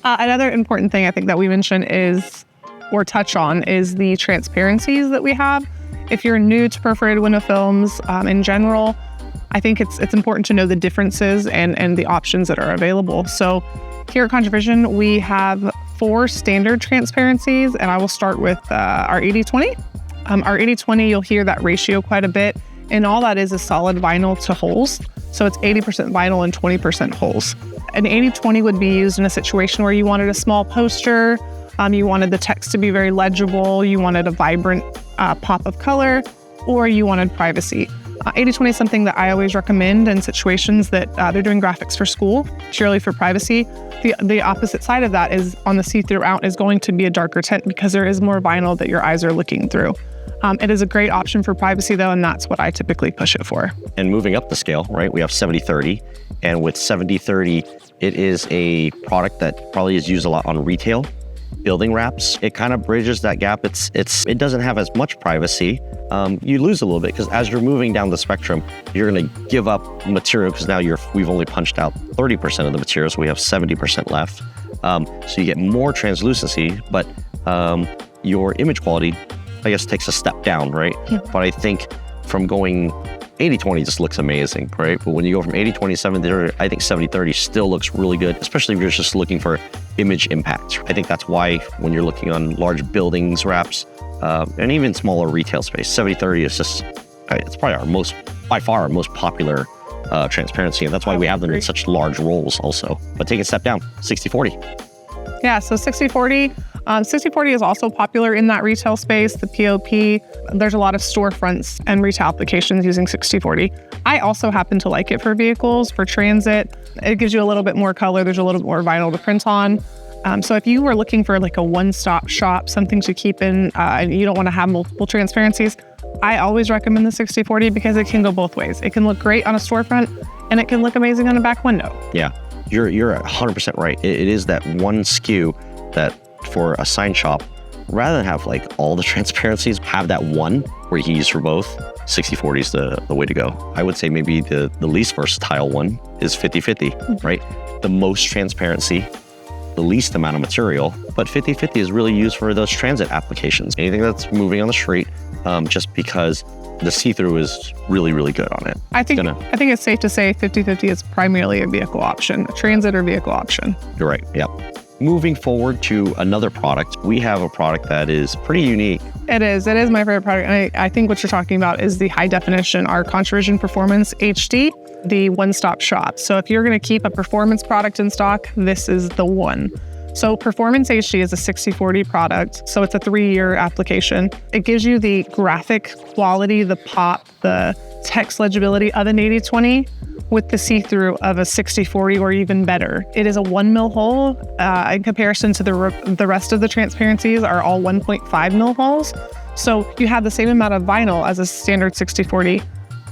Another important thing I think that we mention is, or touch on, is the transparencies that we have. If you're new to perforated window films in general, I think it's important to know the differences and the options that are available. So here at Contra Vision, we have 4 standard transparencies, and I will start with our 80/20. Our 80/20, you'll hear that ratio quite a bit, and all that is solid vinyl to holes. So it's 80% vinyl and 20% holes. An 80/20 would be used in a situation where you wanted a small poster, you wanted the text to be very legible, you wanted a vibrant pop of color, or you wanted privacy. 80/20 is something that I always recommend in situations that they're doing graphics for school, purely for privacy. The opposite side of that is on the see-through out is going to be a darker tint because there is more vinyl that your eyes are looking through. It is a great option for privacy though, and that's what I typically push it for. And moving up the scale, right, we have 70/30, and with 70/30, it is a product that probably is used a lot on retail building wraps. It kind of bridges that gap. It doesn't have as much privacy. You lose a little bit because as you're moving down the spectrum, you're going to give up material because now we've only punched out 30% of the material, so we have 70% left. So you get more translucency, but your image quality, I guess, takes a step down, right? Yeah. But I think from going 80/20 just looks amazing, right? But when you go from 80/20 to 70/30, I think 70/30 still looks really good, especially if you're just looking for image impact. I think that's why when you're looking on large buildings wraps, and even smaller retail space, 70/30 is just, it's probably by far our most popular transparency. And that's why we have them in such large rolls also. But take a step down, 60/40. Yeah, so 60/40. 60/40 is also popular in that retail space, the POP. There's a lot of storefronts and retail applications using 60/40. I also happen to like it for vehicles, for transit. It gives you a little bit more color. There's a little bit more vinyl to print on. So if you were looking for like a one-stop shop, something to keep in, and you don't want to have multiple transparencies, I always recommend the 60/40 because it can go both ways. It can look great on a storefront, and it can look amazing on a back window. Yeah, you're 100% right. It is that one SKU that for a sign shop, rather than have like all the transparencies, have that one where you can use for both. 60/40 is the way to go. I would say maybe the least versatile one is 50/50, right? The most transparency, the least amount of material, but 50/50 is really used for those transit applications. Anything that's moving on the street, just because the see-through is really, really good on it. I think it's safe to say 50/50 is primarily a vehicle option, a transit or vehicle option. You're right, yep. Moving forward to another product, we have a product that is pretty unique. It is my favorite product. And I think what you're talking about is the high definition, our Contra Vision Performance HD, the one-stop shop. So if you're going to keep a performance product in stock, this is the one. So Performance HD is a 60/40 product. So it's a 3-year application. It gives you the graphic quality, the pop, the text legibility of an 80/20 with the see-through of a 60/40 or even better. It is a 1 mil hole in comparison to the rest of the transparencies are all 1.5 mil holes. So you have the same amount of vinyl as a standard 60/40,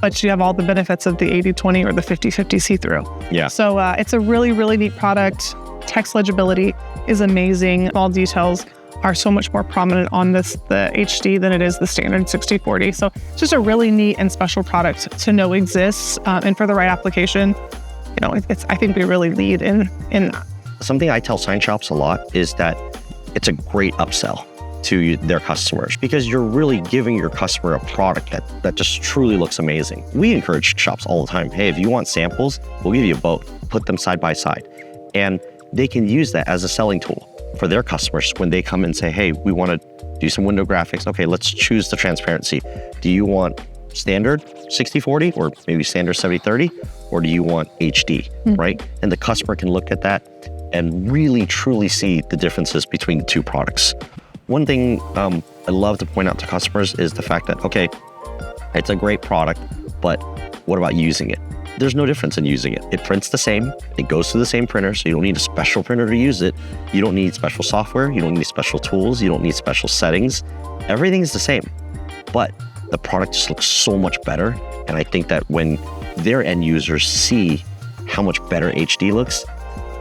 but you have all the benefits of the 80/20 or the 50/50 see-through. Yeah. So it's a really, really neat product. Text legibility is amazing. All details are so much more prominent on the HD than it is the standard 60/40. So it's just a really neat and special product to know exists, and for the right application, I think we really lead in that. Something I tell sign shops a lot is that it's a great upsell to their customers because you're really giving your customer a product that just truly looks amazing. We encourage shops all the time. Hey, if you want samples, we'll give you both. Put them side by side. And they can use that as a selling tool for their customers when they come and say, hey, we want to do some window graphics. Okay, let's choose the transparency. Do you want standard 60/40 or maybe standard 70/30, or do you want HD, right? And the customer can look at that and really truly see the differences between the two products. One thing I love to point out to customers is the fact that, okay, it's a great product, but what about using it? There's no difference in using it. It prints the same, it goes through the same printer, so you don't need a special printer to use it. You don't need special software, you don't need special tools, you don't need special settings. Everything's the same, but the product just looks so much better. And I think that when their end users see how much better HD looks,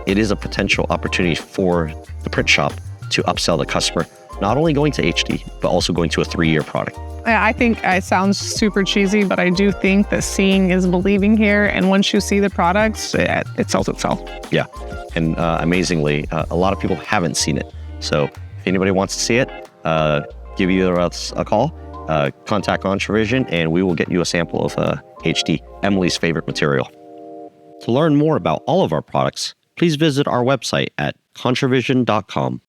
it is a potential opportunity for the print shop to upsell the customer, not only going to HD, but also going to a 3-year product. I think it sounds super cheesy, but I do think that seeing is believing here. And once you see the products, it sells itself. Yeah. And amazingly, a lot of people haven't seen it. So if anybody wants to see it, give either of us a call, contact Contra Vision, and we will get you a sample of HD, Emily's favorite material. To learn more about all of our products, please visit our website at contravision.com.